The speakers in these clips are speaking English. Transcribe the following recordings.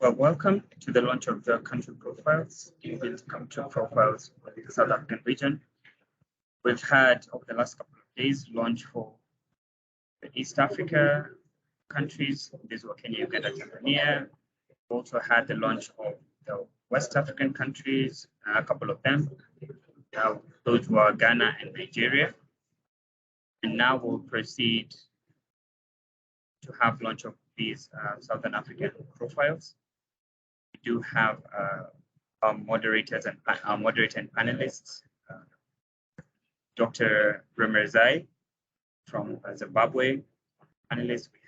Well, welcome to the launch of the country profiles, inbuilt country profiles for the South African region. We've had, over the last couple of days, launch for the East Africa countries. These were Kenya, Uganda, Tanzania. We also had the launch of the West African countries, a couple of them. Those were Ghana and Nigeria. And now we'll proceed to have launch of these Southern African profiles. We do have our moderators and our moderator and panelists, Dr. Remerzai from Zimbabwe. Panelists, we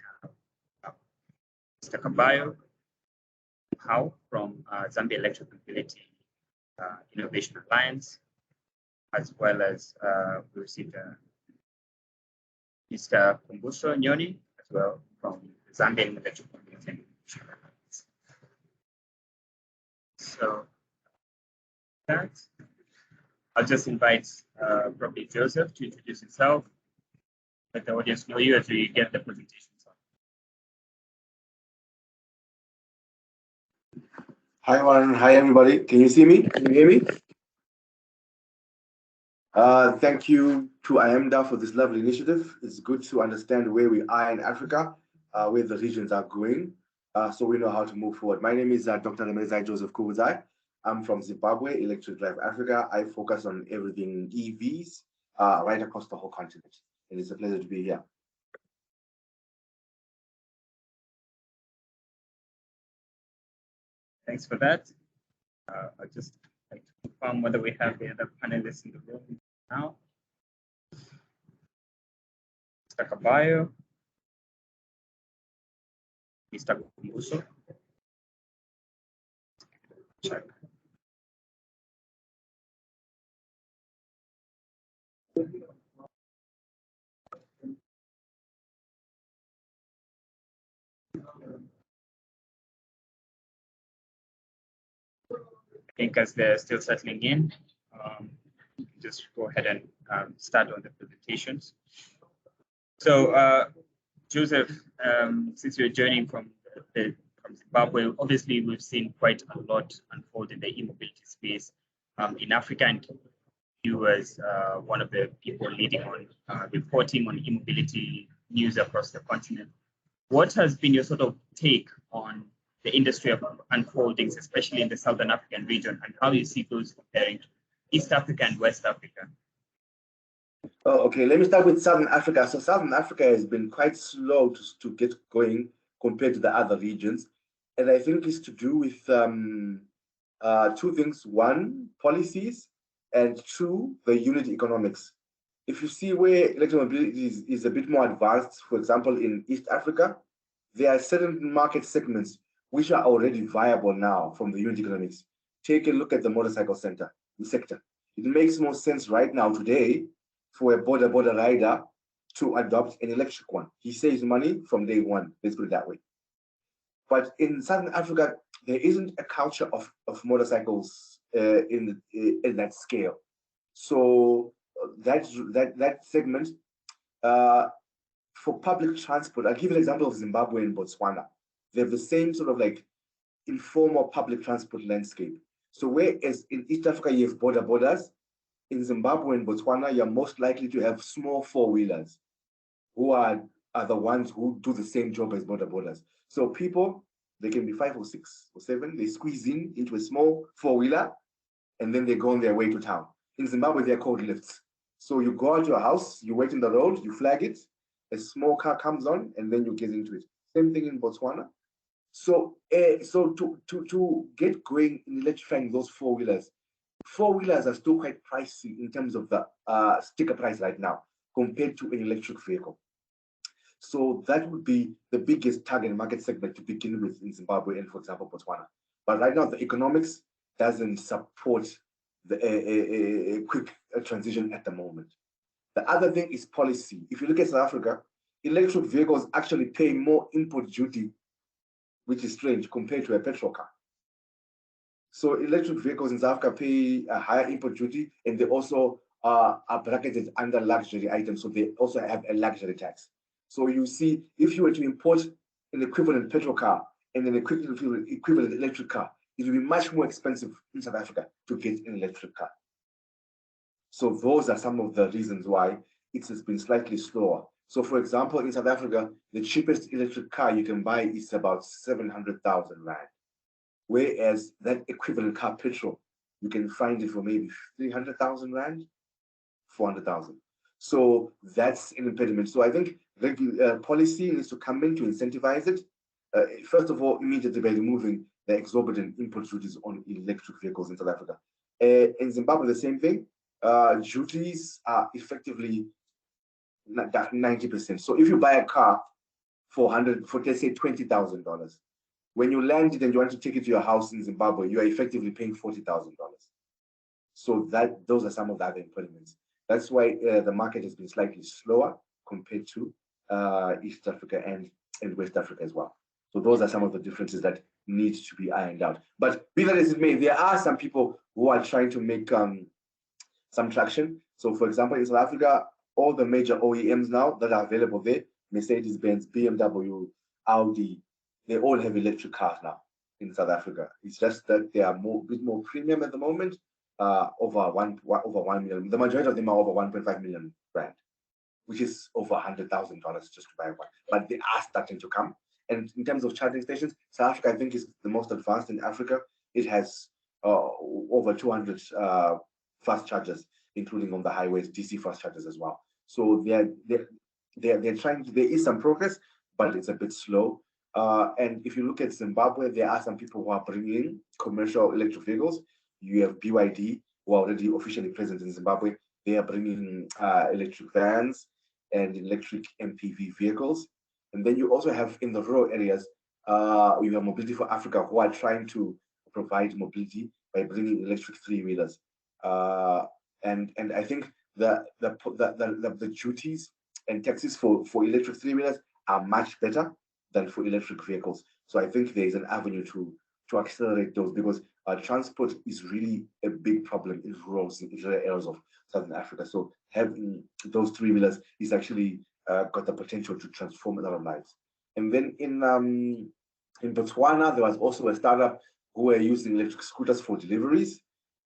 have Mr. Kabayo How from Zambia Electric Mobility Innovation Alliance, as well as we received Mr. Kumbuso Nyoni as well from Zambian Electric Mobility Innovation Alliance. So that I'll just invite probably Joseph to introduce himself, let the audience know you as we get the presentation started. Hi, Warren. Hi, everybody. Can you see me? Can you hear me? Thank you to IAMDA for this lovely initiative. It's good to understand where we are in Africa, where the regions are going, so we know how to move forward. My name is Dr. Remerzai Joseph Kubuzai. I'm from Zimbabwe, Electric Drive Africa. I focus on everything EVs right across the whole continent. And it's a pleasure to be here. Thanks for that. I'd just like to confirm whether we have the other panelists in the room now. Mr. Kabayo, Mr. Kumbuso. Check. I think as they're still settling in, just go ahead and start on the presentations. So, Joseph, since you're joining from Zimbabwe, obviously we've seen quite a lot unfold in the e-mobility space in Africa, and you as one of the people leading on reporting on e-mobility news across the continent. What has been your sort of take on the industry of unfoldings, especially in the Southern African region, and how you see those comparing to East Africa and West Africa? Oh, okay. Let me start with Southern Africa. So Southern Africa has been quite slow to get going compared to the other regions. And I think it's to do with two things. One, policies, and two, the unit economics. If you see where electromobility is a bit more advanced, for example, in East Africa, there are certain market segments which are already viable now from the unit economics. Take a look at the motorcycle sector. It makes more sense right now today for a border rider to adopt an electric one. He saves money from day one, let's put it that way. But in Southern Africa, there isn't a culture of motorcycles in that scale. So that segment, for public transport, I'll give you an example of Zimbabwe and Botswana. They have the same sort of like informal public transport landscape. So whereas in East Africa, you have borders, in Zimbabwe and Botswana, you're most likely to have small four-wheelers who are the ones who do the same job as borders. So people, they can be 5 or 6 or 7, they squeeze into a small four-wheeler and then they go on their way to town. In Zimbabwe, they're called lifts. So you go out your house, you wait in the road, you flag it, a small car comes on and then you get into it. Same thing in Botswana. So, to get going in electrifying those four-wheelers are still quite pricey in terms of the sticker price right now compared to an electric vehicle. So that would be the biggest target market segment to begin with in Zimbabwe and, for example, Botswana. But right now, the economics doesn't support a quick transition at the moment. The other thing is policy. If you look at South Africa, electric vehicles actually pay more import duty, which is strange, compared to a petrol car. So electric vehicles in South Africa pay a higher import duty, and they also are bracketed under luxury items, so they also have a luxury tax. So you see, if you were to import an equivalent petrol car and an equivalent electric car, it will be much more expensive in South Africa to get an electric car. So those are some of the reasons why it has been slightly slower. So for example, in South Africa, the cheapest electric car you can buy is about 700,000 Rand. Whereas that equivalent car petrol, you can find it for maybe 300,000 Rand, 400,000. So that's an impediment. So I think policy needs to come in to incentivize it. First of all, immediately by removing the exorbitant import duties on electric vehicles in South Africa. In Zimbabwe, the same thing. Duties are effectively 90%. So if you buy a car for let's say $20,000, when you land it and you want to take it to your house in Zimbabwe, you are effectively paying $40,000. So those are some of the other impediments. That's why the market has been slightly slower compared to East Africa and West Africa as well. So those are some of the differences that need to be ironed out. But be that as it may, there are some people who are trying to make some traction. So for example, in South Africa, all the major OEMs now that are available there, Mercedes-Benz, BMW, Audi, they all have electric cars now in South Africa. It's just that they are a bit more premium at the moment, over 1 million. The majority of them are over 1.5 million Rand, which is over $100,000 just to buy one. But they are starting to come. And in terms of charging stations, South Africa, I think, is the most advanced in Africa. It has over 200 fast chargers, including on the highways, DC fast chargers as well. So they're trying to, there is some progress, but it's a bit slow. And if you look at Zimbabwe, there are some people who are bringing commercial electric vehicles. You have BYD, who are already officially present in Zimbabwe. They are bringing electric vans and electric MPV vehicles. And then you also have in the rural areas, you have Mobility for Africa, who are trying to provide mobility by bringing electric three-wheelers. And I think the duties and taxes for electric three-wheelers are much better than for electric vehicles. So I think there is an avenue to accelerate those, because transport is really a big problem in rural areas of Southern Africa. So having those three-wheelers is actually got the potential to transform a lot of lives. And then in Botswana, there was also a startup who were using electric scooters for deliveries.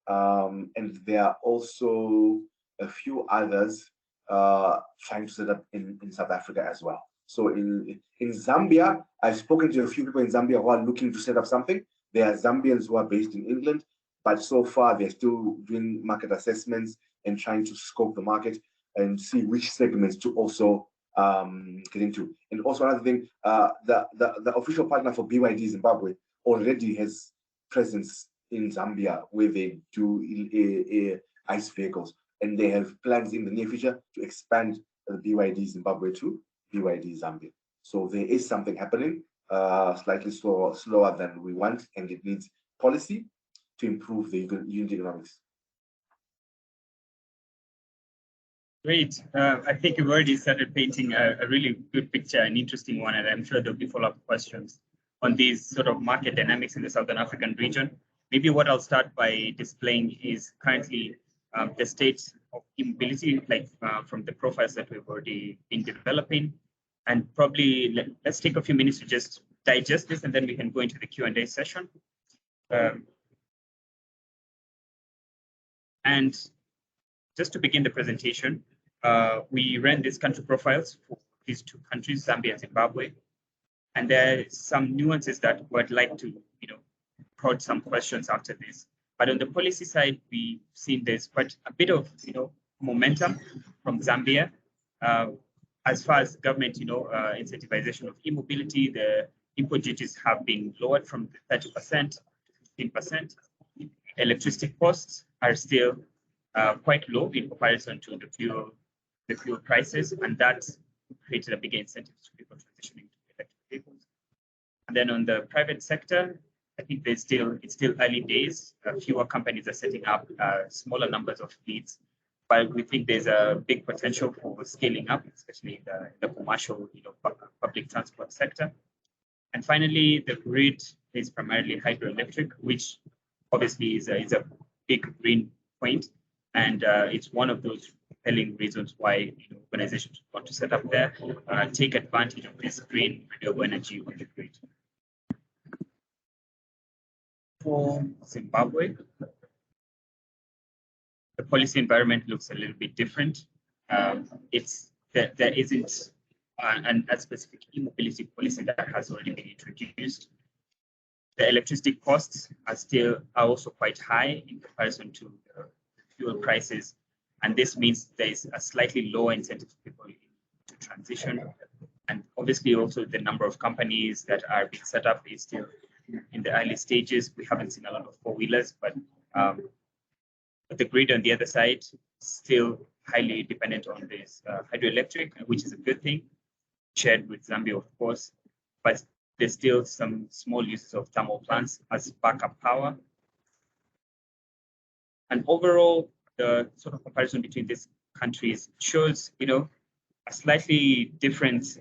And there are also a few others trying to set up in South Africa as well. So in Zambia, I've spoken to a few people in Zambia who are looking to set up something. There are Zambians who are based in England, but so far they're still doing market assessments and trying to scope the market and see which segments to also get into. And also another thing, the official partner for BYD Zimbabwe already has presence in Zambia where they do ICE vehicles, and they have plans in the near future to expand the BYD Zimbabwe to BYD Zambia. So there is something happening, slightly slower than we want, and it needs policy to improve the unit economics. Great. I think you've already started painting a really good picture, an interesting one, and I'm sure there'll be follow-up questions on these sort of market dynamics in the Southern African region. Maybe what I'll start by displaying is currently the state of e-mobility, like from the profiles that we've already been developing. And probably let's take a few minutes to just digest this, and then we can go into the Q&A session. And just to begin the presentation, we ran these country profiles for these two countries, Zambia and Zimbabwe. And there are some nuances that we'd like to, prod some questions after this. But on the policy side, we've seen there's quite a bit of, momentum from Zambia. As far as government, incentivization of e-mobility, the import duties have been lowered from 30% to 15%. Electricity costs are still quite low in comparison to the fuel prices, and that created a bigger incentive to people transitioning to electric vehicles. And then on the private sector, I think it's still early days. Fewer companies are setting up smaller numbers of fleets, but we think there's a big potential for scaling up, especially in the commercial, public transport sector. And finally, the grid is primarily hydroelectric, which obviously is a big green point, and it's one of those compelling reasons why organizations want to set up there, take advantage of this green renewable energy on the grid. For Zimbabwe, the policy environment looks a little bit different. There isn't a specific e-mobility policy that has already been introduced. The electricity costs are also quite high in comparison to the fuel prices, and this means there is a slightly lower incentive for people to transition. And obviously, also the number of companies that are being set up is still in the early stages. We haven't seen a lot of four-wheelers, but the grid on the other side still highly dependent on this hydroelectric, which is a good thing, shared with Zambia, of course, but there's still some small uses of thermal plants as backup power. And overall, the sort of comparison between these countries shows, a slight difference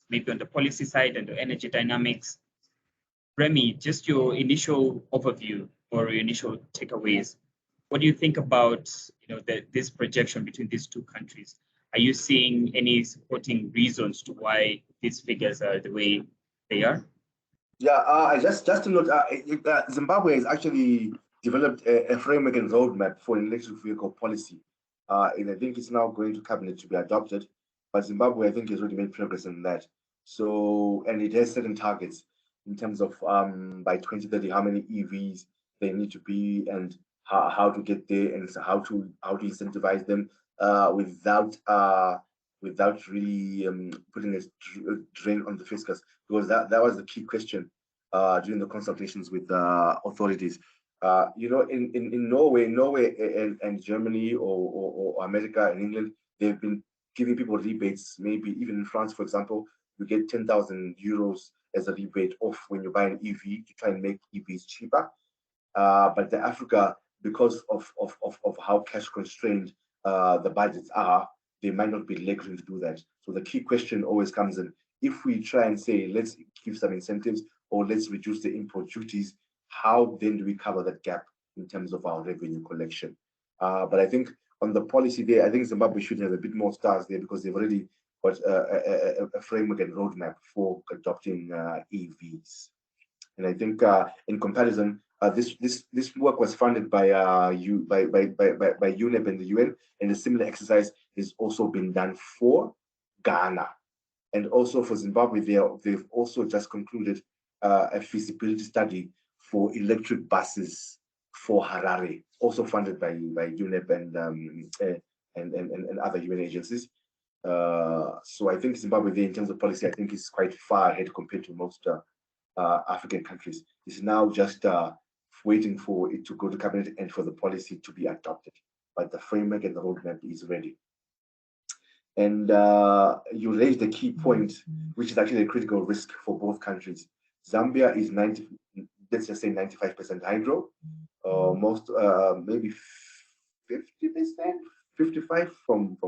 maybe on the policy side and the energy dynamics. Remy, just your initial overview or your initial takeaways. What do you think about this projection between these two countries? Are you seeing any supporting reasons to why these figures are the way they are? Yeah, just to note, Zimbabwe has actually developed a framework and roadmap for an electric vehicle policy. And I think it's now going to cabinet to be adopted. But Zimbabwe, I think, has already made progress in that. So, and it has certain targets in terms of by 2030, how many EVs they need to be and how to get there and how to incentivize them without really putting a drain on the fiscus, because that was the key question during the consultations with authorities. In Norway and Germany or America and England, they've been giving people rebates. Maybe even in France, for example, you get 10,000 euros as a rebate off when you buy an EV to try and make EVs cheaper. But the Africa, because of how cash constrained the budgets are, they might not be likely to do that. So the key question always comes in: if we try and say, let's give some incentives or let's reduce the import duties, how then do we cover that gap in terms of our revenue collection? But I think on the policy there, I think Zimbabwe should have a bit more stars there, because they've already got a framework and roadmap for adopting EVs. And I think in comparison, this work was funded by UNEP and the UN, and a similar exercise has also been done for Ghana, and also for Zimbabwe. They've also just concluded a feasibility study for electric buses for Harare, also funded by UNEP and other UN agencies. So I think Zimbabwe there, in terms of policy, I think is quite far ahead compared to most African countries. It's now just waiting for it to go to cabinet and for the policy to be adopted. But the framework and the roadmap is ready. And you raised the key point, which is actually a critical risk for both countries. Zambia is let's just say 95% hydro, most maybe 50%, 55% from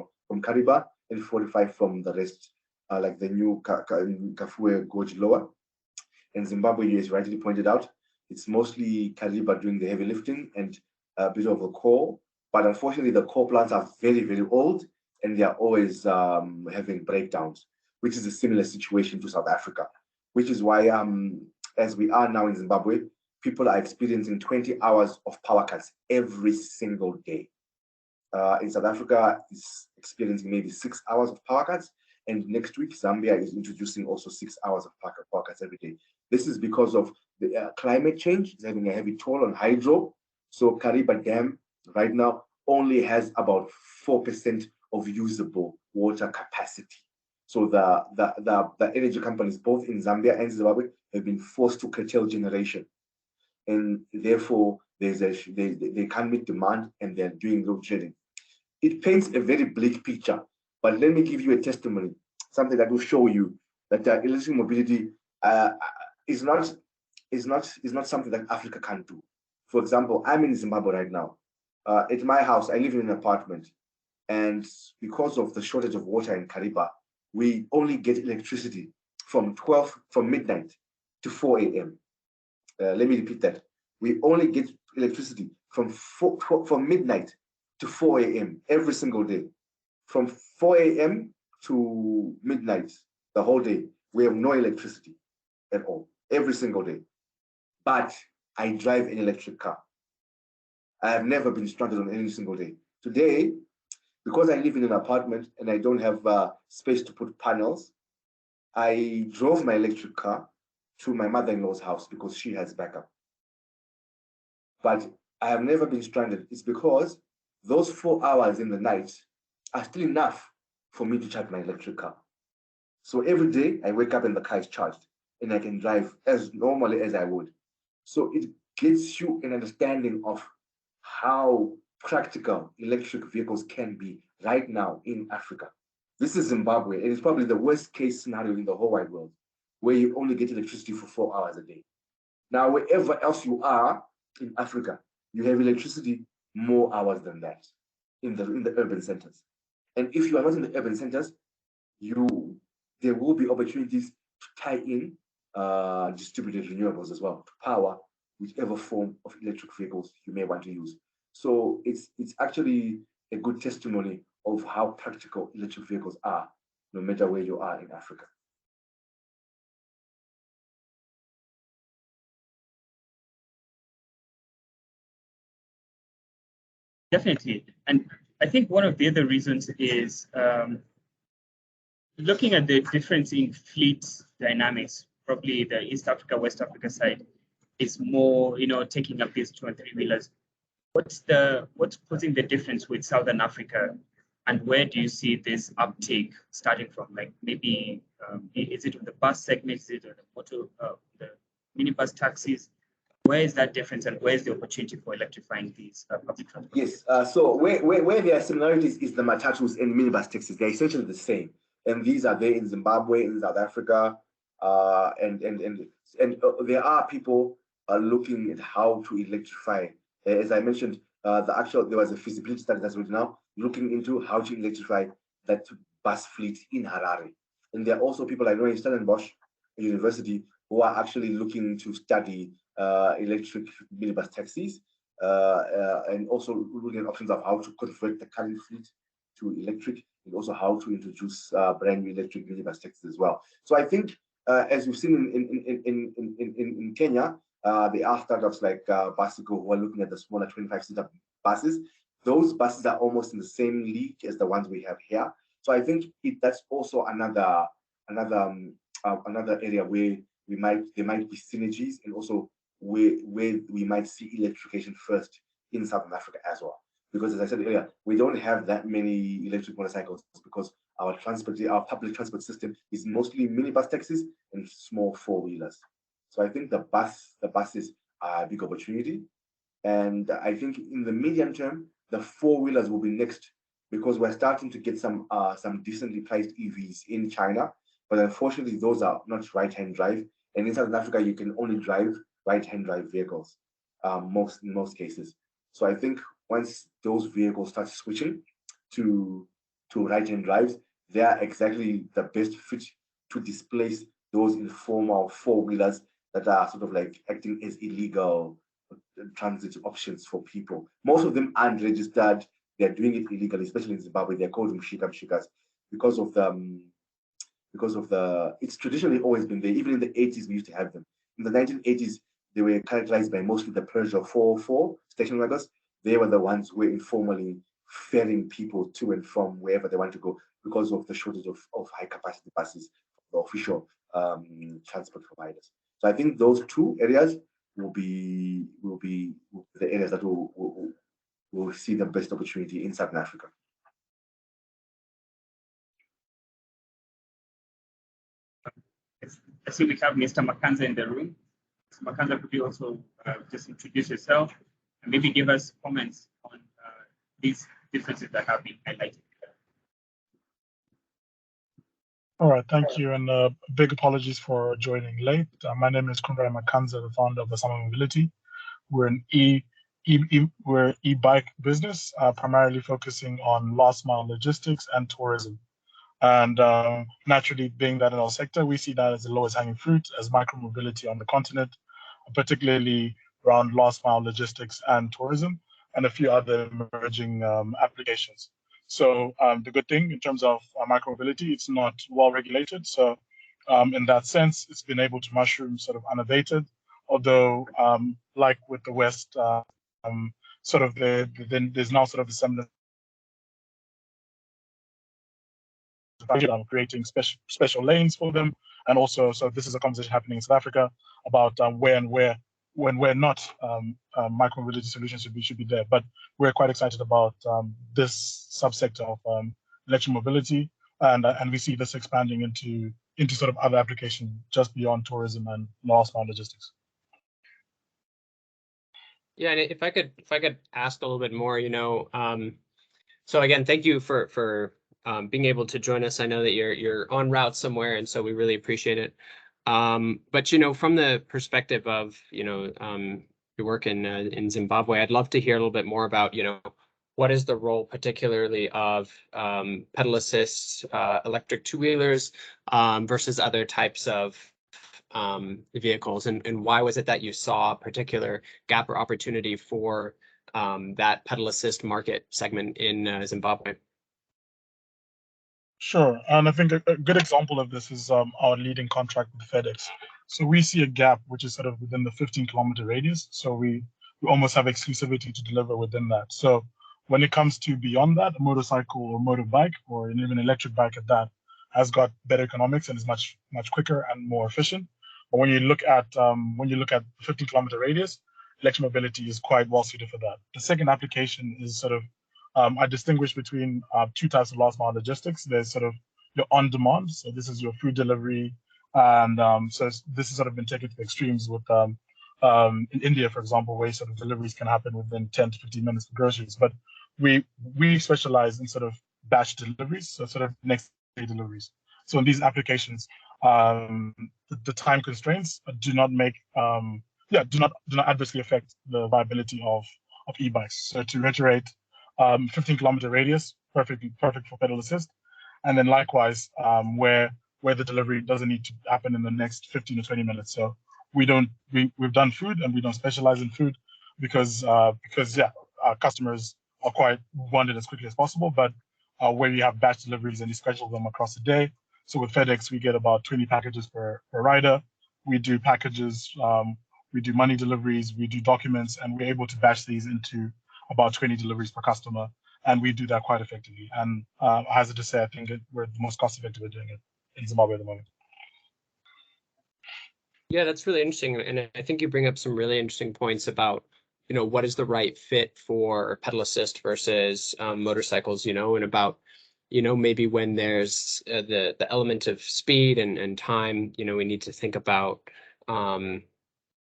Kariba, and 45% from the rest, like the new Kafue Gorge Lower. And Zimbabwe, as rightly pointed out, it's mostly Kariba doing the heavy lifting and a bit of the coal. But unfortunately, the coal plants are very, very old, and they are always having breakdowns, which is a similar situation to South Africa, which is why, as we are now in Zimbabwe, people are experiencing 20 hours of power cuts every single day. In South Africa, is experiencing maybe 6 hours of power cuts, and next week, Zambia is introducing also 6 hours of power cuts every day. This is because of the climate change. It's having a heavy toll on hydro. So Kariba Dam right now only has about 4% of usable water capacity. So the energy companies, both in Zambia and Zimbabwe, have been forced to curtail generation, and therefore they can't meet demand, and they're doing load shedding. It paints a very bleak picture. But let me give you a testimony, something that will show you that electric mobility is not something that Africa can't do. For example, I'm in Zimbabwe right now. At my house, I live in an apartment, and because of the shortage of water in Kariba, we only get electricity from midnight to 4 a.m. Let me repeat that. We only get electricity from midnight to 4 a.m. every single day. From 4 a.m. to midnight, the whole day, we have no electricity at all, every single day. But I drive an electric car. I have never been stranded on any single day. Today, because I live in an apartment and I don't have space to put panels, I drove my electric car to my mother-in-law's house because she has backup. But I have never been stranded. It's because those 4 hours in the night are still enough for me to charge my electric car. So every day I wake up and the car is charged and I can drive as normally as I would. So it gives you an understanding of how practical electric vehicles can be right now in Africa. This is Zimbabwe, and it's probably the worst case scenario in the whole wide world, where you only get electricity for 4 hours a day. Now, wherever else you are in Africa, you have electricity more hours than that in the urban centers. And if you are not in the urban centers, there will be opportunities to tie in distributed renewables as well to power whichever form of electric vehicles you may want to use. So it's actually a good testimony of how practical electric vehicles are, no matter where you are in Africa. Definitely. And I think one of the other reasons is looking at the difference in fleet dynamics. Probably the East Africa, West Africa side is more, taking up these 2 and 3 wheelers. What's causing the difference with Southern Africa, and where do you see this uptake starting from? Like maybe is it on the bus segment? Is it on the minibus taxis? Where is that difference, and where is the opportunity for electrifying these public transport? Yes. So where there are similarities is the matatus and minibus taxis. They're essentially the same, and these are there in Zimbabwe, in South Africa, and there are people looking at how to electrify. As I mentioned, there was a feasibility study that's right now looking into how to electrify that bus fleet in Harare. And there are also people I know in Stellenbosch University who are actually looking to study electric minibus taxis and also looking at options of how to convert the current fleet to electric, and also how to introduce brand new electric minibus taxis as well. So I think, as we've seen in Kenya, there are startups like Basico who are looking at the smaller 25-seater buses. Those buses are almost in the same league as the ones we have here. So I think that's also another area where there might be synergies, and also where we might see electrification first in Southern Africa as well. Because as I said earlier, we don't have that many electric motorcycles because our public transport system is mostly minibus taxis and small 4-wheelers. So I think the buses are a big opportunity. And I think in the medium term, the 4-wheelers will be next, because we're starting to get some decently priced EVs in China. But unfortunately, those are not right-hand drive. And in South Africa, you can only drive right-hand drive vehicles in most cases. So I think once those vehicles start switching to right-hand drives, they are exactly the best fit to displace those informal 4-wheelers that are sort of like acting as illegal transit options for people. Most of them aren't registered. They're doing it illegally, especially in Zimbabwe. They're called mshikas because of it's traditionally always been there. Even in the 80s, we used to have them. In the 1980s, they were characterized by mostly the Peugeot 404 station wagons. They were the ones who were informally ferrying people to and from wherever they want to go because of the shortage of high capacity buses, the official transport providers. So I think those 2 areas will be the areas that will see the best opportunity in Southern Africa. I see we have Mr. Makanza in the room. Mr. Makanza, could you also just introduce yourself and maybe give us comments on these differences that have been highlighted? All right, thank you, and big apologies for joining late. My name is Kundra Makanza, the founder of Asama Mobility. We're an e-bike business, primarily focusing on last mile logistics and tourism. And naturally, being that in our sector, we see that as the lowest hanging fruit as micromobility on the continent, particularly around last mile logistics and tourism, and a few other emerging applications. So the good thing in terms of micromobility, it's not well regulated. So in that sense, it's been able to mushroom sort of unabated, although like with the West, sort of then there's now sort of the semblance of creating special lanes for them, and also so this is a conversation happening in South Africa about where not micromobility solutions should be there. But we're quite excited about this subsector of electromobility, and we see this expanding into sort of other applications just beyond tourism and last mile logistics. Yeah, and if I could ask a little bit more, so again, thank you for being able to join us. I know that you're en route somewhere, and so we really appreciate it. But from the perspective of your work in Zimbabwe, I'd love to hear a little bit more about what is the role particularly of pedal assist electric two-wheelers versus other types of vehicles, and why was it that you saw a particular gap or opportunity for that pedal assist market segment in Zimbabwe? Sure, and I think a good example of this is our leading contract with FedEx. So we see a gap which is sort of within the 15-kilometer radius. So we almost have exclusivity to deliver within that. So when it comes to beyond that, a motorcycle or motorbike or even electric bike at that has got better economics and is much quicker and more efficient. But when you look at 15-kilometer radius, electromobility is quite well suited for that. The second application is sort of I distinguish between two types of last mile logistics. There's sort of your on demand. So this is your food delivery. And so this has sort of been taken to the extremes with in India, for example, where sort of deliveries can happen within 10 to 15 minutes for groceries. But we specialize in sort of batch deliveries, so sort of next day deliveries. So in these applications, the time constraints do not adversely affect the viability of e-bikes. So to reiterate, 15-kilometer radius, perfect for pedal assist, and then likewise where the delivery doesn't need to happen in the next 15 to 20 minutes. So we've done food, and we don't specialize in food because our customers are quite want it as quickly as possible. But where you have batch deliveries and you schedule them across the day. So with FedEx, we get about 20 packages per rider. We do packages, we do money deliveries, we do documents, and we're able to batch these into about 20 deliveries per customer, and we do that quite effectively. And I hazard to say, I think we're the most cost effective at doing it in Zimbabwe at the moment. Yeah, that's really interesting, and I think you bring up some really interesting points about what is the right fit for pedal assist versus motorcycles, and about maybe when there's the element of speed and time, we need to think about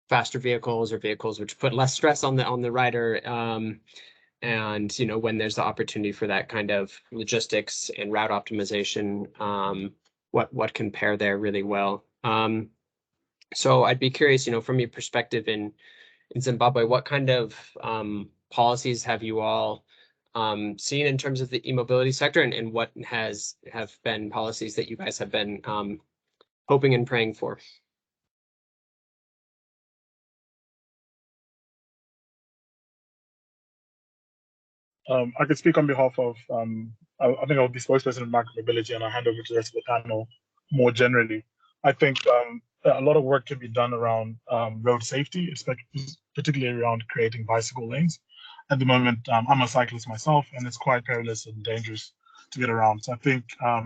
faster vehicles or vehicles which put less stress on the rider, and when there's the opportunity for that kind of logistics and route optimization, what can pair there really well. So I'd be curious, from your perspective in Zimbabwe, what kind of policies have you all seen in terms of the e-mobility sector, and what have been policies that you guys have been hoping and praying for? I could speak on behalf of, I think I'll be spokesperson of micromobility, and I'll hand over to the rest of the panel more generally. I think a lot of work can be done around road safety, particularly around creating bicycle lanes. At the moment, I'm a cyclist myself, and it's quite perilous and dangerous to get around. So I think, a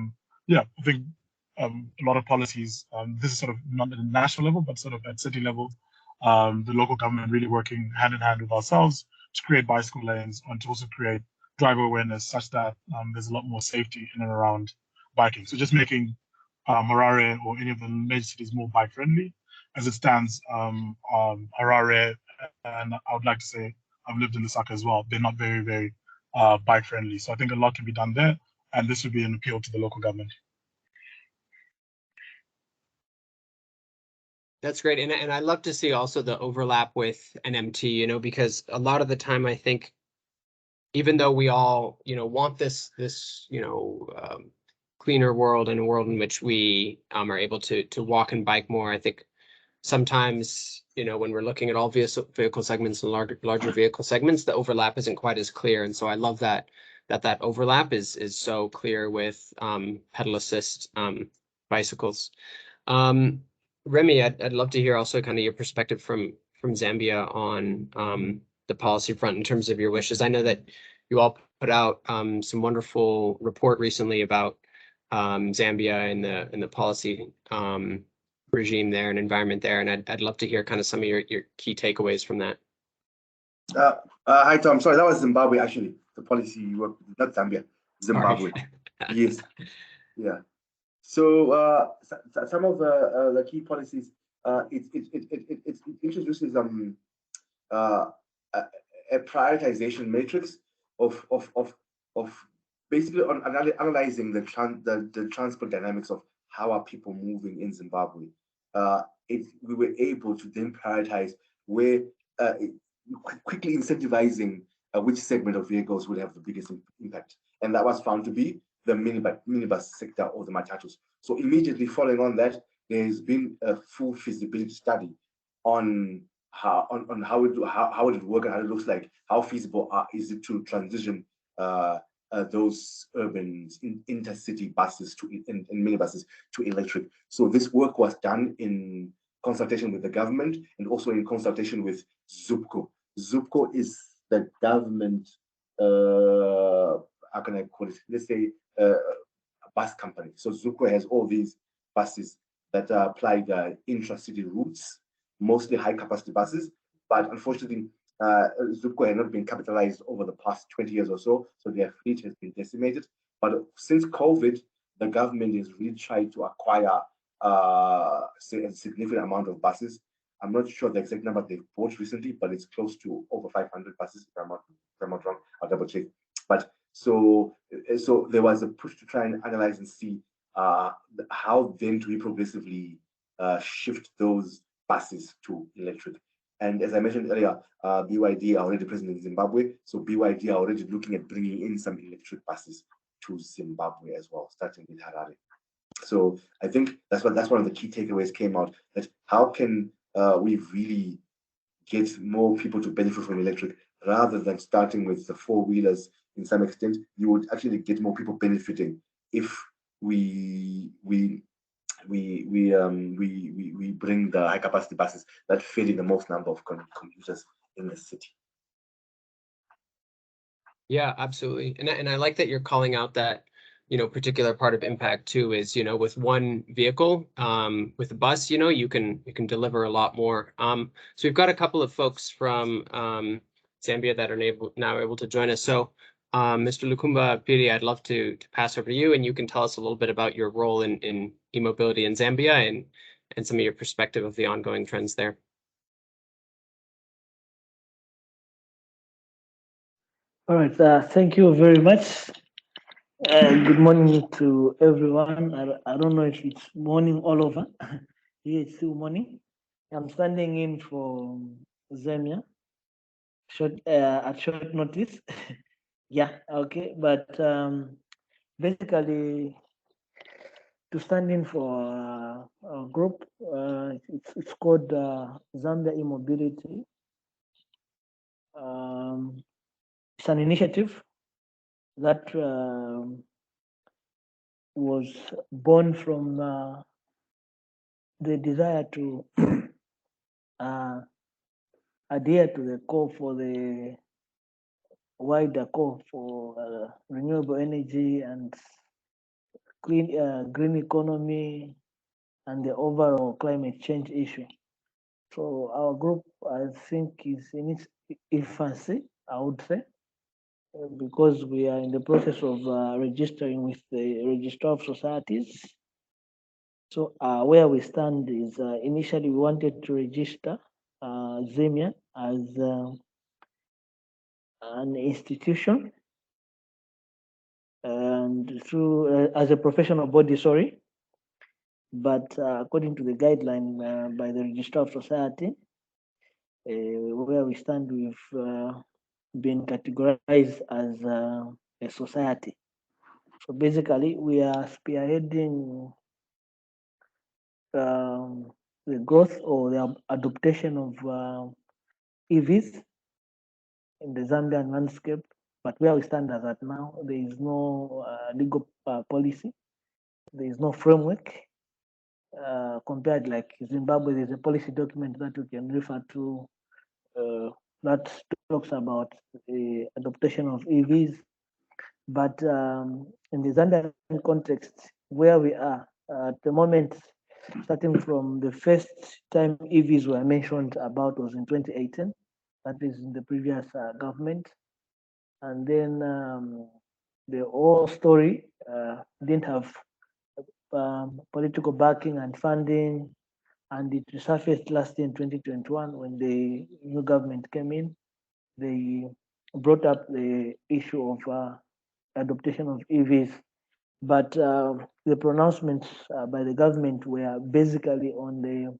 lot of policies, this is sort of not at a national level, but sort of at city level, the local government really working hand in hand with ourselves to create bicycle lanes and to also create driver awareness such that there's a lot more safety in and around biking. So just making Harare or any of the major cities more bike friendly. As it stands, Harare, and I would like to say I've lived in Lusaka as well, they're not very, very bike friendly. So I think a lot can be done there, and this would be an appeal to the local government. That's great, and I love to see also the overlap with NMT, because a lot of the time I think, even though we all, want this cleaner world and a world in which we are able to walk and bike more, I think sometimes, when we're looking at all vehicle segments and larger vehicle segments, the overlap isn't quite as clear, and so I love that overlap is so clear with pedal assist bicycles. Remy, I'd love to hear also kind of your perspective from Zambia on the policy front in terms of your wishes. I know that you all put out some wonderful report recently about Zambia and the policy regime there and environment there, and I'd love to hear kind of some of your key takeaways from that. Hi, Tom. Sorry, that was Zimbabwe, actually. The policy work, not Zambia, Zimbabwe. Yes. Yeah. So some of the key policies, it introduces a prioritization matrix of basically on analyzing the transport dynamics of how are people moving in Zimbabwe. We were able to then prioritize where quickly incentivizing which segment of vehicles would have the biggest impact, and that was found to be the minibus sector or the matatus. So immediately following on that, there's been a full feasibility study on how it would work and how it looks like. How feasible is it to transition those urban intercity buses and minibuses to electric? So this work was done in consultation with the government and also in consultation with ZUPCO. ZUPCO is the government, how can I call it? Let's say a bus company. So ZUPCO has all these buses that are applied intra-city routes, mostly high-capacity buses. But unfortunately, ZUPCO has not been capitalized over the past 20 years or so, so their fleet has been decimated. But since COVID, the government has really tried to acquire a significant amount of buses. I'm not sure the exact number they've bought recently, but it's close to over 500 buses, if I'm not wrong. I'll double check. But so there was a push to try and analyze and see how then do we progressively shift those buses to electric. And as I mentioned earlier, BYD are already present in Zimbabwe, so BYD are already looking at bringing in some electric buses to Zimbabwe as well, starting with Harare. So I think that's one of the key takeaways came out, that how can we really get more people to benefit from electric rather than starting with the four-wheelers. In some extent, you would actually get more people benefiting if we bring the high capacity buses that fit in the most number of commuters in the city. Yeah, absolutely. And I like that you're calling out that, particular part of impact too is, with one vehicle, with a bus, you can deliver a lot more. So we've got a couple of folks from Zambia that are now able to join us. So Mr. Lukumba Piri, I'd love to pass over to you, and you can tell us a little bit about your role in e-mobility in Zambia and some of your perspective of the ongoing trends there. All right, thank you very much. Good morning to everyone. I don't know if it's morning all over. Here it's still morning. I'm standing in for Zambia at short notice. Yeah, okay, but basically to stand in for a group, it's called Zambia e-mobility. It's an initiative that was born from the desire to adhere to the call for the wider call for renewable energy and green economy and the overall climate change issue. So our group, I think, is in its infancy, I would say, because we are in the process of registering with the Registrar of Societies. So where we stand is initially we wanted to register Zambia as an institution and through as a professional body, sorry. But according to the guideline by the Registrar of Society, where we stand, we've been categorized as a society. So basically, we are spearheading the growth or the adoption of EVs in the Zambian landscape. But where we stand as at now, there is no legal policy, there is no framework compared like Zimbabwe. There's a policy document that you can refer to that talks about the adoption of EVs. But in the Zambian context, where we are at the moment, starting from the first time EVs were mentioned about was in 2018. That is in the previous government. And then the whole story didn't have political backing and funding, and it resurfaced last year in 2021 when the new government came in. They brought up the issue of adoption of EVs, but the pronouncements by the government were basically on the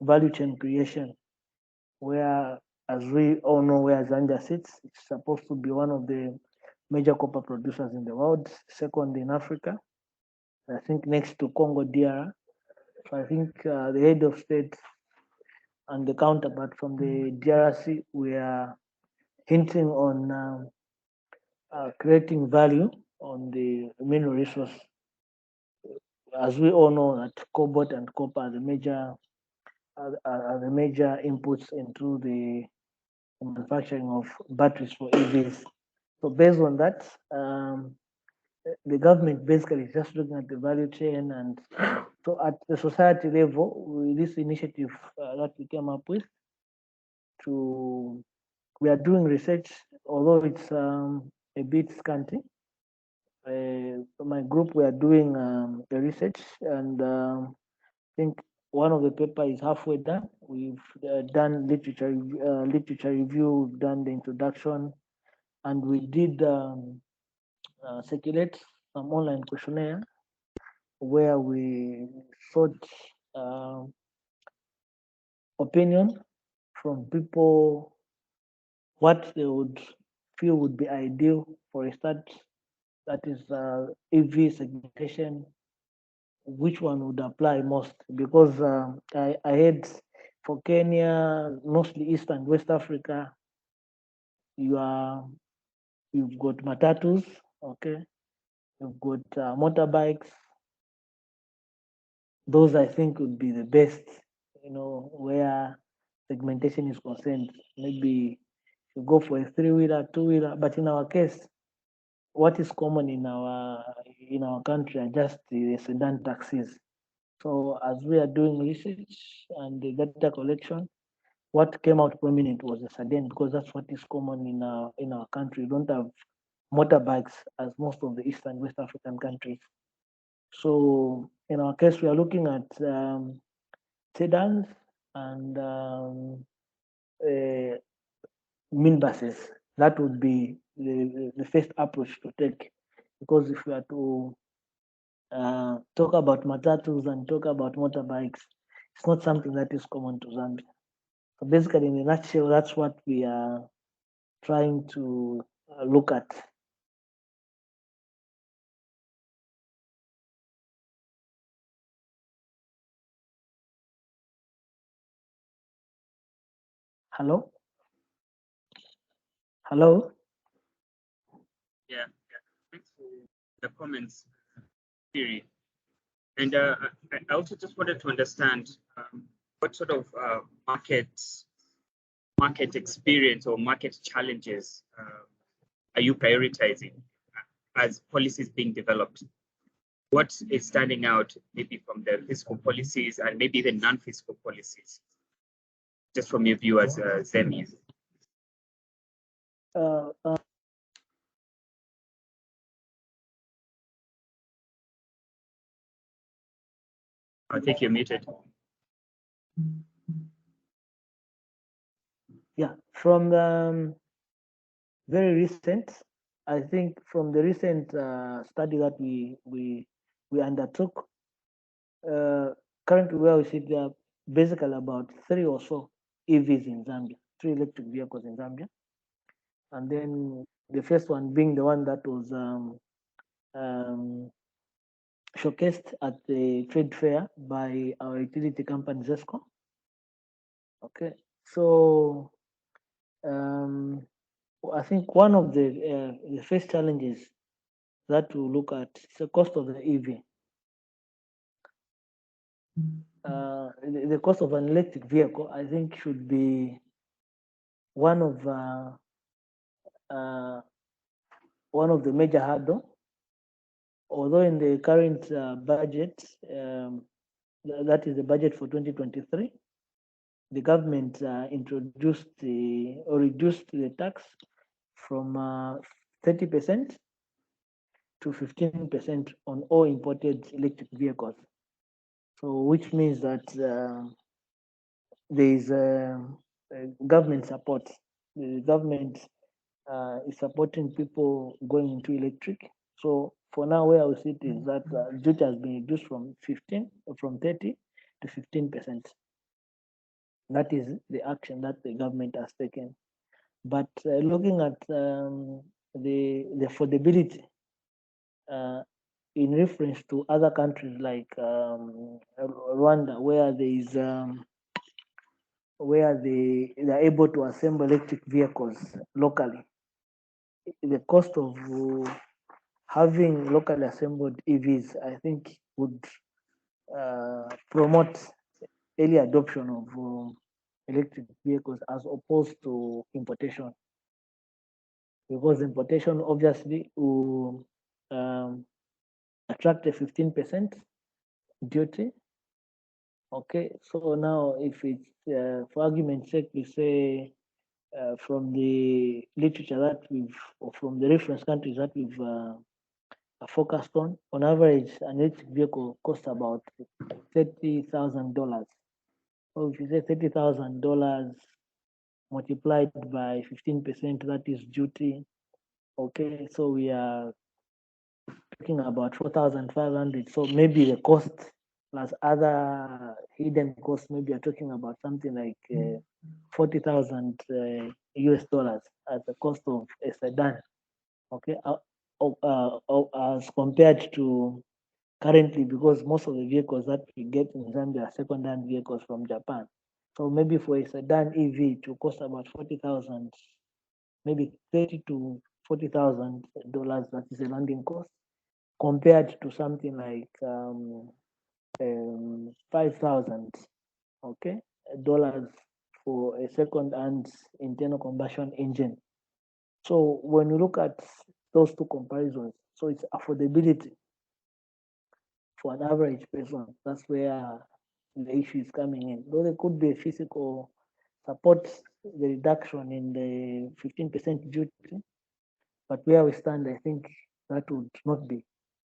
value chain creation, where, as we all know, where Zambia sits, it's supposed to be one of the major copper producers in the world, second in Africa, I think next to Congo DR. So I think the head of state and the counterpart from the DRC were hinting on creating value on the mineral resource. As we all know, that cobalt and copper are the major inputs into the manufacturing of batteries for EVs. So based on that, the government basically is just looking at the value chain, and so at the society level, with this initiative that we came up with, we are doing research, although it's a bit scanty. My group, we are doing the research, and I think one of the paper is halfway done. We've done literature review, we've done the introduction, and we did circulate some online questionnaire where we sought opinion from people what they would feel would be ideal for a start, that is EV segmentation, which one would apply most, because I had for Kenya, mostly East and West Africa, you've got matatus, okay, you've got motorbikes. Those I think would be the best, where segmentation is concerned. Maybe you go for a 3-wheeler, 2-wheeler, but in our case, what is common in our country are just the sedan taxis. So as we are doing research and the data collection, what came out prominent was the sedan, because that's what is common in our country. We don't have motorbikes as most of the East and West African countries. So in our case, we are looking at sedans and minibuses. That would be the first approach to take, because if we are to talk about matatus and talk about motorbikes, it's not something that is common to Zambia. So basically, in a nutshell, that's what we are trying to look at. Hello? Hello? Yeah, thanks for the comments, Siri. And I also just wanted to understand what sort of market experience or market challenges are you prioritizing as policies being developed? What is standing out maybe from the fiscal policies and maybe the non-fiscal policies, just from your view as Zambia? I think you're muted. Yeah, from the very recent, I think from the recent study that we undertook, currently where we see there are basically about 3 or so EVs in Zambia, 3 electric vehicles in Zambia. And then the first one being the one that was showcased at the trade fair by our utility company, ZESCO. Okay, so I think one of the first challenges that we look at is the cost of the EV. the cost of an electric vehicle, I think, should be one of the major hurdle. Although in the current budget, that is the budget for 2023, the government introduced or reduced the tax from 30% to 15% on all imported electric vehicles. So, which means that there is government support. The government is supporting people going into electric. So for now, where I see it is that duty has been reduced from 30 to 15%. That is the action that the government has taken. But looking at the affordability in reference to other countries like Rwanda, where there is where they are able to assemble electric vehicles locally, the cost of having locally assembled EVs, I think, would promote early adoption of electric vehicles as opposed to importation. Because importation obviously will attract a 15% duty. Okay, so now if it's for argument's sake, we say from the literature that or from the reference countries that we've focused on average, an electric vehicle costs about $30,000. So if you say $30,000 multiplied by 15%, that is duty. Okay, so we are talking about 4,500. So maybe the cost plus other hidden costs, maybe you're talking about something like 40,000 US dollars as the cost of a sedan. Okay, as compared to currently, because most of the vehicles that we get in Zambia are second-hand vehicles from Japan. So maybe for a sedan EV to cost about 40,000, maybe 30 to 40,000 dollars. That is a landing cost, compared to something like 5,000, okay, dollars for a second-hand internal combustion engine. So when you look at those two comparisons, so it's affordability for an average person. That's where the issue is coming in. Though there could be a physical support, the reduction in the 15% duty, but where we stand, I think that would not be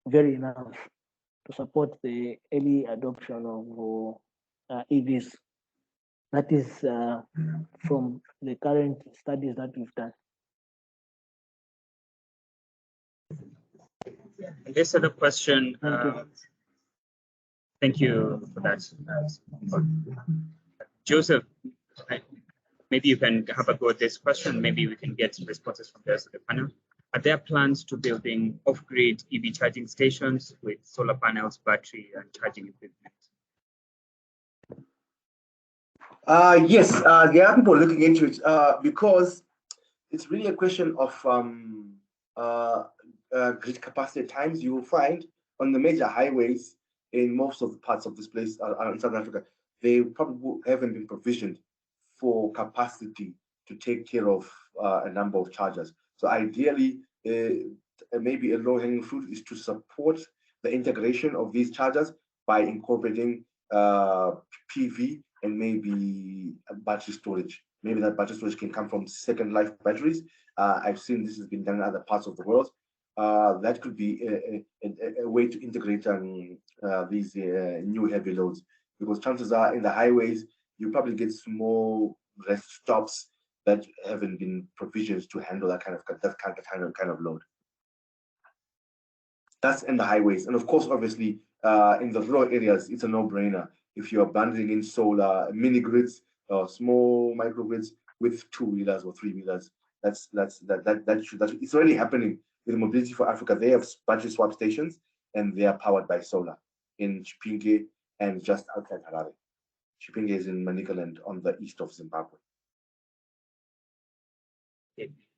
very enough to support the early adoption of EVs. That is from the current studies that we've done. This other question. Thank you for that. Joseph, maybe you can have a go at this question. Maybe we can get responses from the rest of the panel. Are there plans to building off-grid EV charging stations with solar panels, battery, and charging equipment? Yes, there are people looking into it because it's really a question of grid capacity. At times you will find on the major highways in most of the parts of this place in South Africa, they probably haven't been provisioned for capacity to take care of a number of chargers. So ideally, maybe a low-hanging fruit is to support the integration of these chargers by incorporating PV and maybe battery storage. Maybe that battery storage can come from second life batteries. I've seen this has been done in other parts of the world. That could be a way to integrate these new heavy loads, because chances are in the highways, you probably get small rest stops that haven't been provisioned to handle that kind of load. That's in the highways. And of course, obviously, in the rural areas, it's a no-brainer. If you're bundling in solar mini grids or small microgrids with 2-wheelers or 3-wheelers, it's already happening with Mobility for Africa. They have battery swap stations and they are powered by solar in Chipinge and just outside Harare. Chipinge is in Manicaland on the east of Zimbabwe.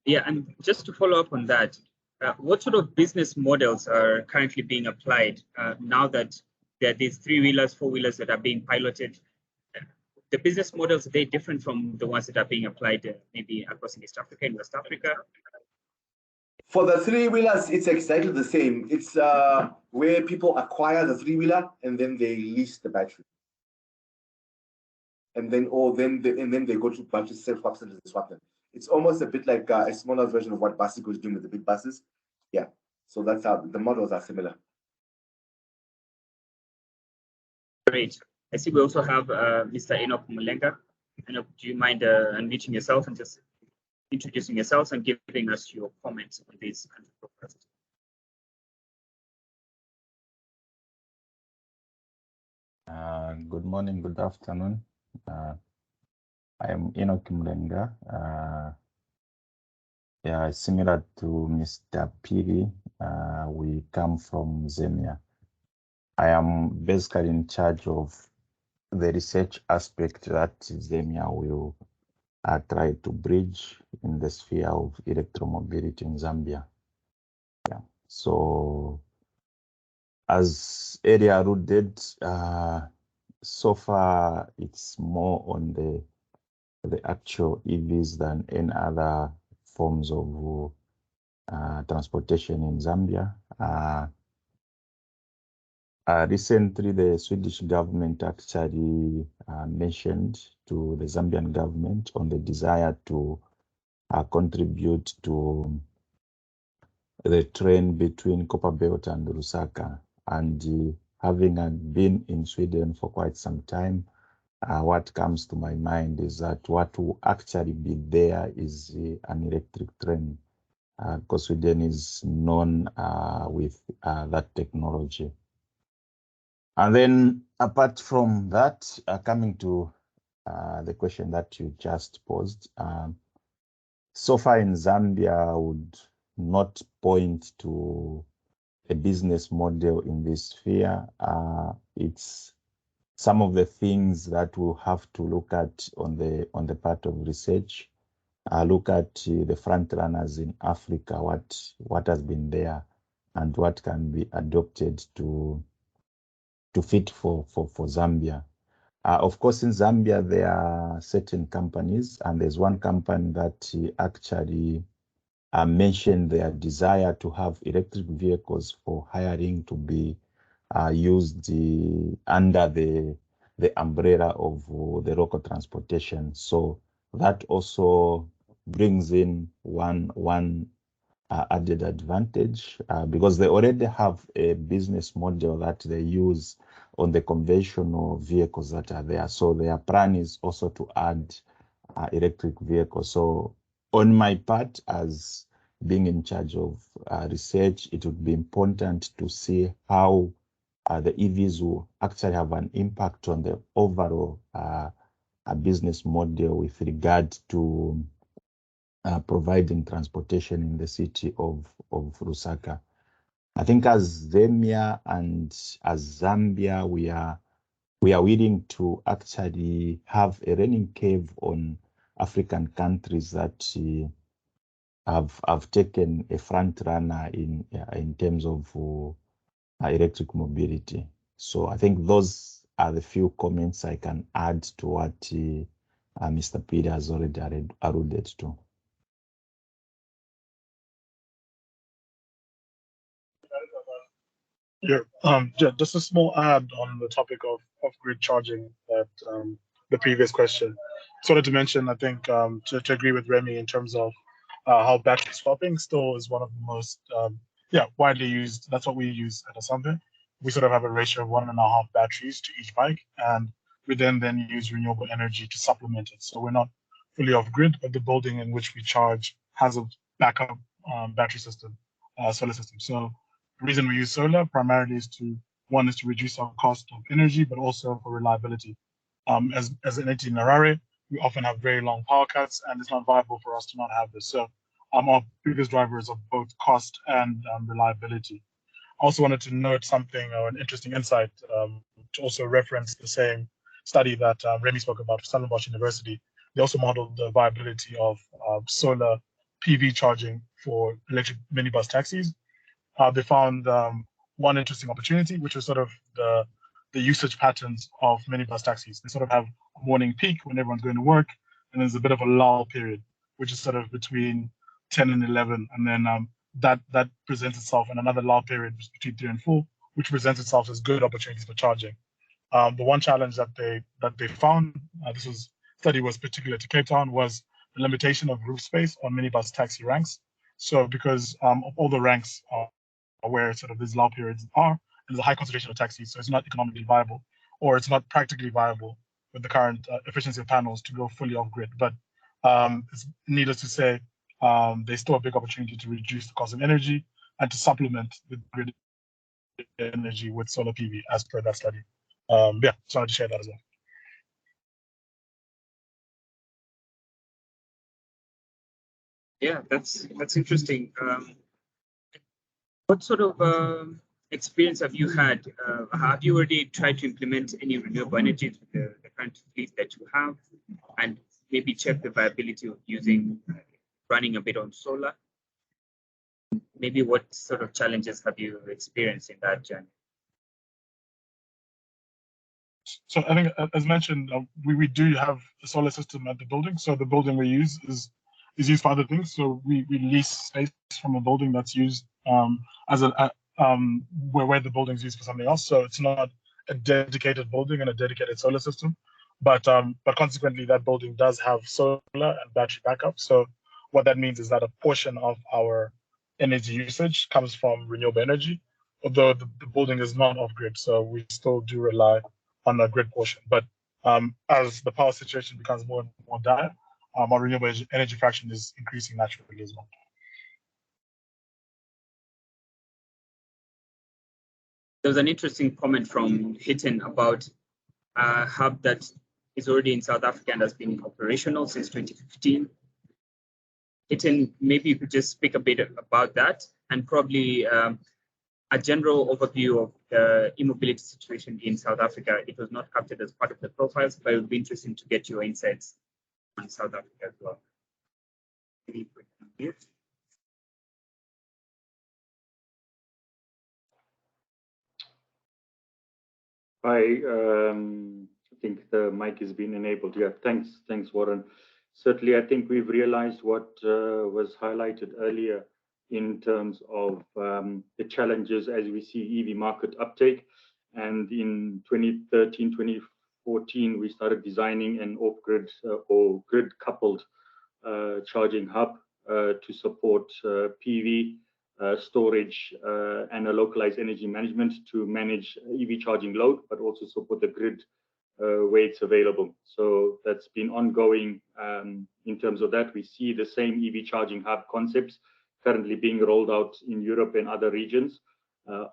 Yeah, and just to follow up on that, what sort of business models are currently being applied now that there are these 3-wheelers, 4-wheelers that are being piloted. The business models are very different from the ones that are being applied maybe across in East Africa and West Africa. For the 3-wheelers, it's exactly the same. It's where people acquire the 3-wheeler and then they lease the battery. And then they go to battery self-swap centers and swap them. It's almost a bit like a smaller version of what Basico is doing with the big buses. Yeah. So that's how the models are similar. Great. I see we also have Mr. Enoch Mulenga. Enoch, do you mind unmuting yourself and just introducing yourselves and giving us your comments on this country profiles? Good morning, good afternoon. I am Enoch Mulenga. Yeah, similar to Mr. Piri, we come from Zambia. I am basically in charge of the research aspect that Zambia will try to bridge in the sphere of electromobility in Zambia. Yeah. So, as earlier alluded, so far it's more on the actual EVs than any other forms of transportation in Zambia. Recently, the Swedish government actually mentioned to the Zambian government on the desire to contribute to the train between Copperbelt and Lusaka. And having been in Sweden for quite some time, what comes to my mind is that what will actually be there is an electric train, because Sweden is known with that technology. And then apart from that, coming to the question that you just posed, so far in Zambia, I would not point to a business model in this sphere. It's some of the things that we'll have to look at on the part of research. Look at the front runners in Africa, what has been there and what can be adopted to fit for Zambia. Of course, in Zambia, there are certain companies, and there's one company that actually mentioned their desire to have electric vehicles for hiring to be used under the umbrella of the local transportation. So that also brings in one added advantage because they already have a business model that they use on the conventional vehicles that are there. So their plan is also to add electric vehicles. So on my part, as being in charge of research, it would be important to see how the EVs will actually have an impact on the overall business model with regard to providing transportation in the city of Lusaka. I think as Zambia and as Zambia, we are willing to actually have a learning curve on African countries that have taken a front runner in terms of electric mobility. So I think those are the few comments I can add to what Mr. Peter has already alluded to. Yeah, just a small add on the topic of grid charging that the previous question. Just wanted to mention, I think, to agree with Remy in terms of how battery swapping still is one of the most widely used. That's what we use at Asante. We sort of have a ratio of 1.5 batteries to each bike, and we then use renewable energy to supplement it. So we're not fully off grid, but the building in which we charge has a backup battery system, solar system. So the reason we use solar primarily is to reduce our cost of energy, but also for reliability. As an entity in Harare, we often have very long power cuts, and it's not viable for us to not have this. So our biggest drivers of both cost and reliability. I also wanted to note something, or an interesting insight, to also reference the same study that Remy spoke about, Stellenbosch University. They also modeled the viability of solar PV charging for electric minibus taxis. They found one interesting opportunity, which was sort of the the usage patterns of minibus taxis. They sort of have a morning peak when everyone's going to work, and there's a bit of a lull period, which is sort of between 10 and 11, and then that presents itself in another lull period between 3 and 4, which presents itself as good opportunities for charging. The one challenge that they found, study was particular to Cape Town, was the limitation of roof space on minibus taxi ranks. So because of all the ranks are where sort of these lull periods are, and there's a high concentration of taxis, so it's not economically viable, or it's not practically viable with the current efficiency of panels to go fully off grid. But it's needless to say, there's still a big opportunity to reduce the cost of energy and to supplement the grid energy with solar PV as per that study. Yeah, so I'll just share that as well. Yeah, that's interesting. What sort of experience have you had? Have you already tried to implement any renewable energies with the current fleet that you have, and maybe check the viability of running a bit on solar? Maybe what sort of challenges have you experienced in that journey? So I think, as mentioned, we do have a solar system at the building. So the building we use is used for other things. So we lease space from a building that's used as where the building is used for something else. So it's not a dedicated building and a dedicated solar system, but consequently that building does have solar and battery backup. So what that means is that a portion of our energy usage comes from renewable energy, although the building is not off grid. So we still do rely on the grid portion. But as the power situation becomes more and more dire, our renewable energy fraction is increasing naturally as well. There was an interesting comment from Hiten about a hub that is already in South Africa and has been operational since 2015. Hiten, maybe you could just speak a bit about that, and probably a general overview of the e-mobility situation in South Africa. It was not captured as part of the profiles, but it would be interesting to get your insights on South Africa as well. I think the mic has been enabled. Yeah, thanks, Warren. Certainly, I think we've realized what was highlighted earlier in terms of the challenges as we see EV market uptake. And in 2013, 2014, we started designing an off-grid or grid-coupled charging hub to support PV, storage, and a localized energy management to manage EV charging load, but also support the grid where it's available. So that's been ongoing. In terms of that, we see the same EV charging hub concepts currently being rolled out in Europe and other regions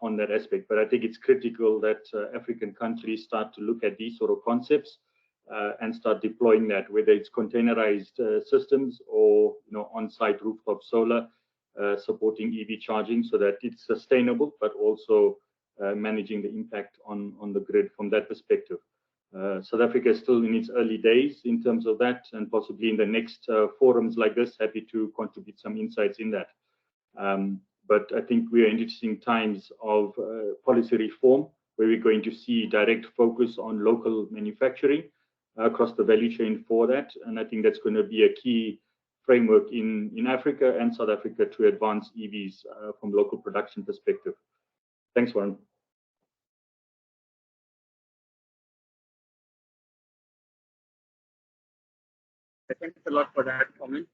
on that aspect. But I think it's critical that African countries start to look at these sort of concepts and start deploying that, whether it's containerized systems or on-site rooftop solar supporting EV charging, so that it's sustainable, but also managing the impact on the grid from that perspective. South Africa is still in its early days in terms of that, and possibly in the next forums like this, happy to contribute some insights in that. But I think we are in interesting times of policy reform, where we're going to see direct focus on local manufacturing across the value chain for that. And I think that's going to be a key framework in Africa and South Africa to advance EVs from local production perspective. Thanks, Warren. Thanks a lot for that comment.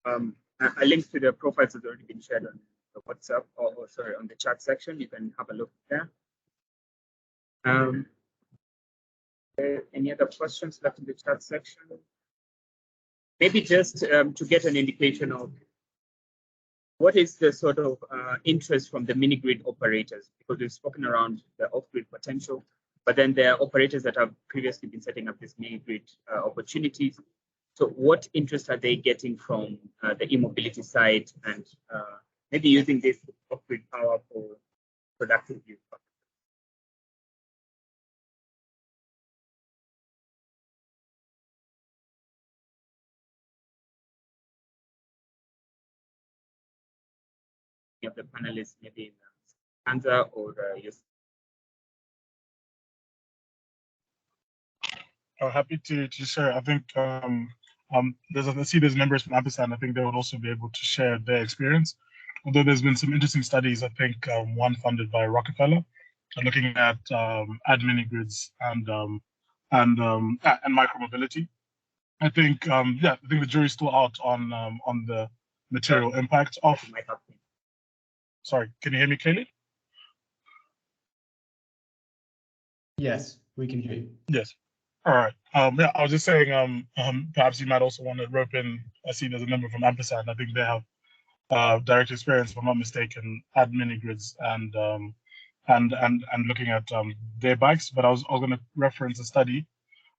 A link to the profiles has already been shared on the WhatsApp, or sorry, on the chat section. You can have a look there. Any other questions left in the chat section? Maybe just to get an indication of what is the sort of interest from the mini grid operators, because we've spoken around the off-grid potential, but then there are operators that have previously been setting up these mini grid opportunities. So what interest are they getting from the e-mobility side, and maybe using this off-grid power for productive use? Of the panelists, maybe in Anza or Happy to share. I think there's members from Ampersand. I think they would also be able to share their experience. Although there's been some interesting studies, I think one funded by Rockefeller, looking at ad mini grids and micromobility. I think I think the jury's still out on the material impact of. Sorry, can you hear me clearly? Yes, we can hear you. Yes. All right. Yeah, I was just saying. Perhaps you might also want to rope in. I see there's a member from Ampersand. I think they have direct experience, if I'm not mistaken, ad mini grids and looking at their bikes. But I was going to reference a study.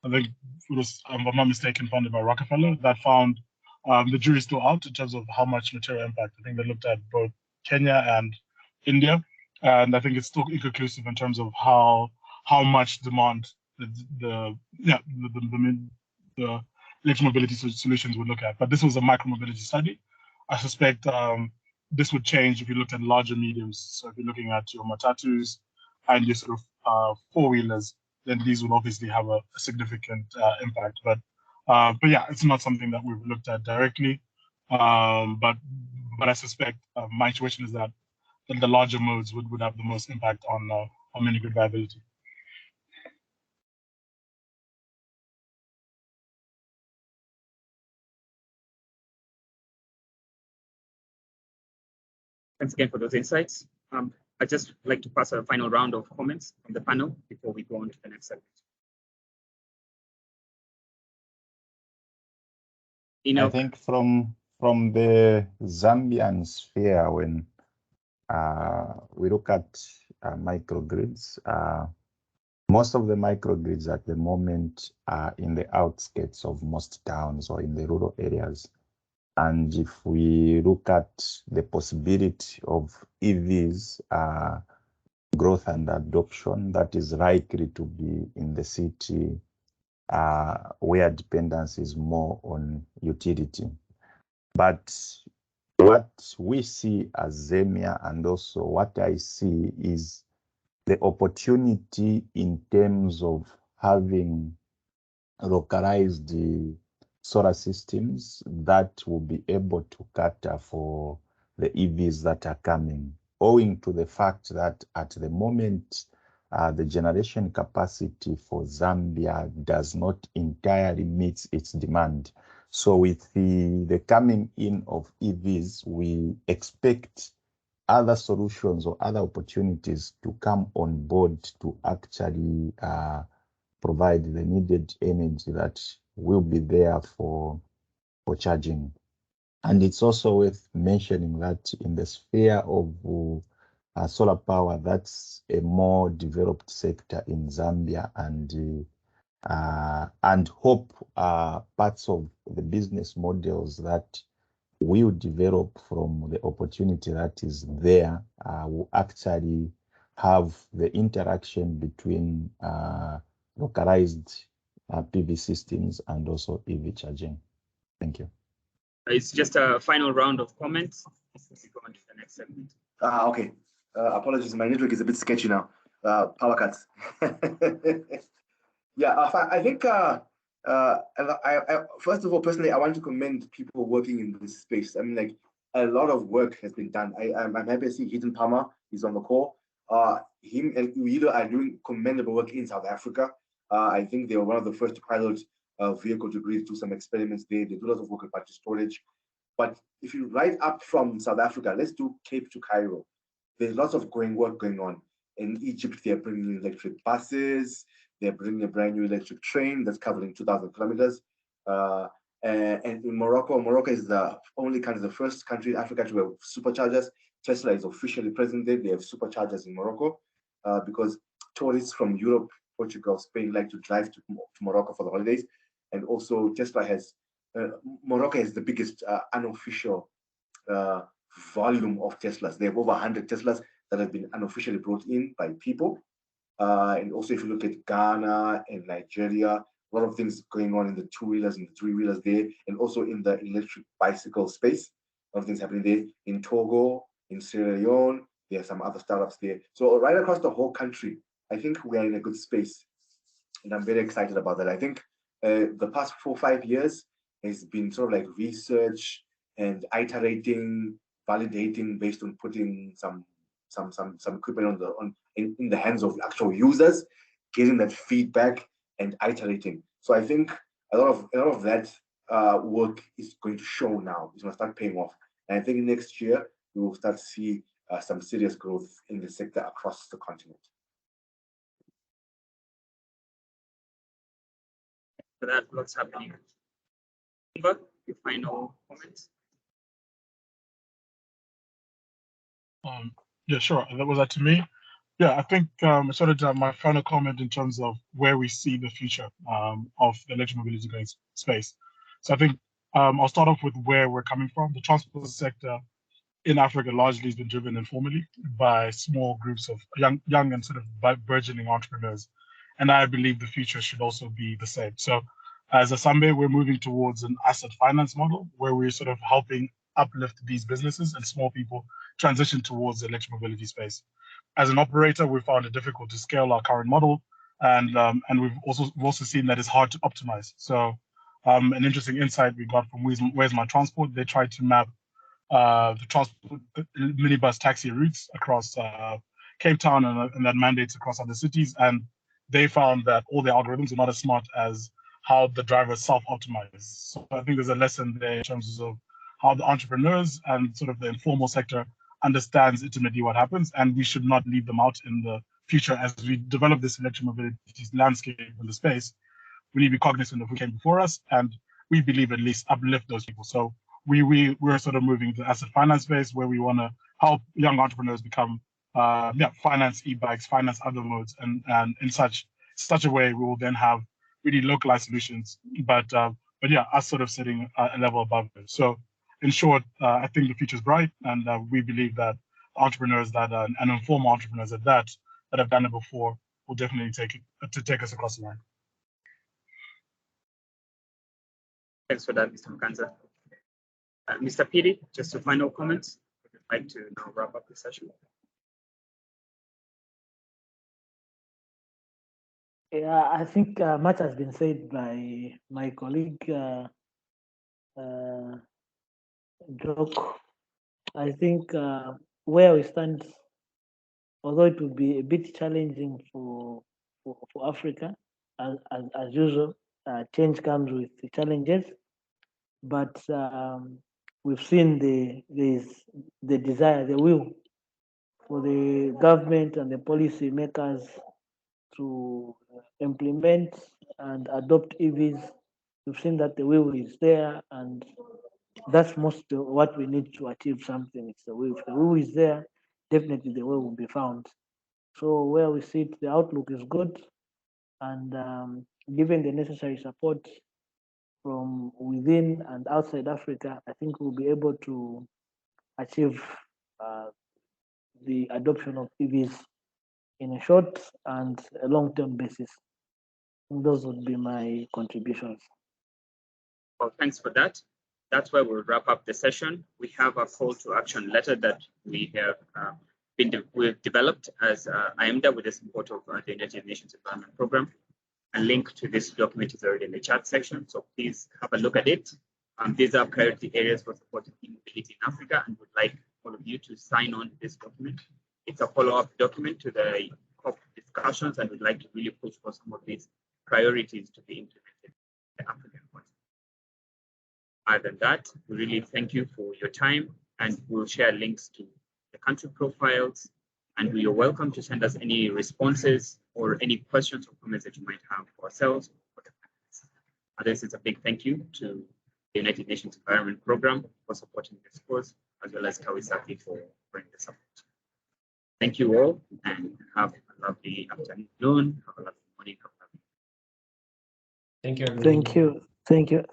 I think it was, if I'm not mistaken, funded by Rockefeller that found the jury's still out in terms of how much material impact. I think they looked at both Kenya and India, and I think it's still inconclusive in terms of how much demand the electromobility solutions would look at. But this was a micromobility study. I suspect this would change if you looked at larger mediums. So if you're looking at your matatus and your sort of four-wheelers, then these would obviously have a significant impact. But yeah, it's not something that we've looked at directly. But I suspect my intuition is that the larger modes would have the most impact on mini grid viability. Thanks again for those insights. I'd just like to pass a final round of comments from the panel before we go on to the next segment. I think from the Zambian sphere, when we look at microgrids, most of the microgrids at the moment are in the outskirts of most towns or in the rural areas. And if we look at the possibility of EVs growth and adoption, that is likely to be in the city where dependence is more on utility. But what we see as Zemia, and also what I see, is the opportunity in terms of having localized solar systems that will be able to cater for the EVs that are coming, owing to the fact that at the moment, the generation capacity for Zambia does not entirely meet its demand. So with the coming in of EVs, we expect other solutions or other opportunities to come on board to actually provide the needed energy that will be there for charging. And it's also worth mentioning that in the sphere of solar power, that's a more developed sector in Zambia, and hope parts of the business models that will develop from the opportunity that is there will actually have the interaction between localized PV systems and also EV charging. Thank you. It's just a final round of comments. We go on to the next segment. Okay. Apologies, my network is a bit sketchy now. Power cuts. Yeah, I think first of all, personally, I want to commend people working in this space. I mean, like, a lot of work has been done. I'm happy to see Hidden Palmer is on the call. Him and Uido are doing commendable work in South Africa. I think they were one of the first to pilot vehicle to grid, do some experiments there. They do a lot of work with battery storage. But if you right up from South Africa, let's do Cape to Cairo. There's lots of work going on. In Egypt, they're bringing electric buses. They're bringing a brand new electric train that's covering 2,000 kilometers. And in Morocco is the only country, the first country in Africa to have superchargers. Tesla is officially present there. They have superchargers in Morocco because tourists from Europe, Portugal, Spain like to drive to Morocco for the holidays. And also Tesla has, Morocco has the biggest unofficial volume of Teslas. They have over 100 Teslas that have been unofficially brought in by people. And also if you look at Ghana and Nigeria, a lot of things going on in the two-wheelers and the three-wheelers there, and also in the electric bicycle space. A lot of things happening there. In Togo, in Sierra Leone, there are some other startups there. So right across the whole country, I think we are in a good space. And I'm very excited about that. I think the past 4 or 5 years has been sort of like research and iterating, validating based on putting some equipment in the hands of actual users, getting that feedback and iterating. So I think a lot of that work is going to show now. It's going to start paying off, and I think next year we will start to see some serious growth in the sector across the continent. So that's what's happening. But your final comments? Yeah, sure. That was that to me. Yeah, I think sort of my final comment in terms of where we see the future of the electromobility going space. So I think I'll start off with where we're coming from. The transport sector in Africa largely has been driven informally by small groups of young and sort of burgeoning entrepreneurs. And I believe the future should also be the same. So as Asambe, we're moving towards an asset finance model where we're sort of helping uplift these businesses and small people transition towards the electromobility space. As an operator, we found it difficult to scale our current model, and we've also seen that it's hard to optimize. So an interesting insight we got from Where's My Transport, they tried to map the transport minibus taxi routes across Cape Town and that mandates across other cities, and they found that all the algorithms are not as smart as how the drivers self-optimize. So I think there's a lesson there in terms of how the entrepreneurs and sort of the informal sector understands intimately what happens, and we should not leave them out in the future as we develop this electromobility landscape in the space. We need to be cognizant of who came before us, and we believe at least uplift those people. So we're sort of moving to the asset finance space where we want to help young entrepreneurs become finance e-bikes, finance other modes, and in such a way we will then have really localized solutions. But yeah, us sort of sitting a level above them. So in short, I think the future is bright, and we believe that entrepreneurs and informal entrepreneurs that have done it before will definitely take us across the line. Thanks for that, Mr. Mkanza. Mr. Piri, just a final comments. I'd like to now wrap up the session. Yeah, I think much has been said by my colleague Jock. I think where we stand, although it will be a bit challenging for Africa, as usual, change comes with the challenges, but we've seen the desire, the will for the government and the policy makers to implement and adopt EVs. We've seen that the will is there, and that's most of what we need to achieve something. It's the will. If the will is there, definitely the way will be found. So where we sit, the outlook is good, and given the necessary support from within and outside Africa, I think we'll be able to achieve the adoption of EVs in a short and a long-term basis. And those would be my contributions. Well, thanks for that. That's where we'll wrap up the session. We have a call to action letter that we have we've developed as IMDA with the support of the United Nations Environment Programme. A link to this document is already in the chat section, so please have a look at it. These are priority areas for supporting e-mobility in Africa, and would like all of you to sign on to this document. It's a follow-up document to the COP discussions, and we'd like to really push for some of these priorities to be implemented in the African continent. Other than that, we really thank you for your time, and we'll share links to the country profiles, and you're welcome to send us any responses or any questions or comments that you might have for ourselves. Others, it's a big thank you to the United Nations Environment Programme for supporting this course, as well as Kawisafi for bringing the support. Thank you all, and have a lovely afternoon, have a lovely morning. Thank you, everyone. Thank you. Thank you.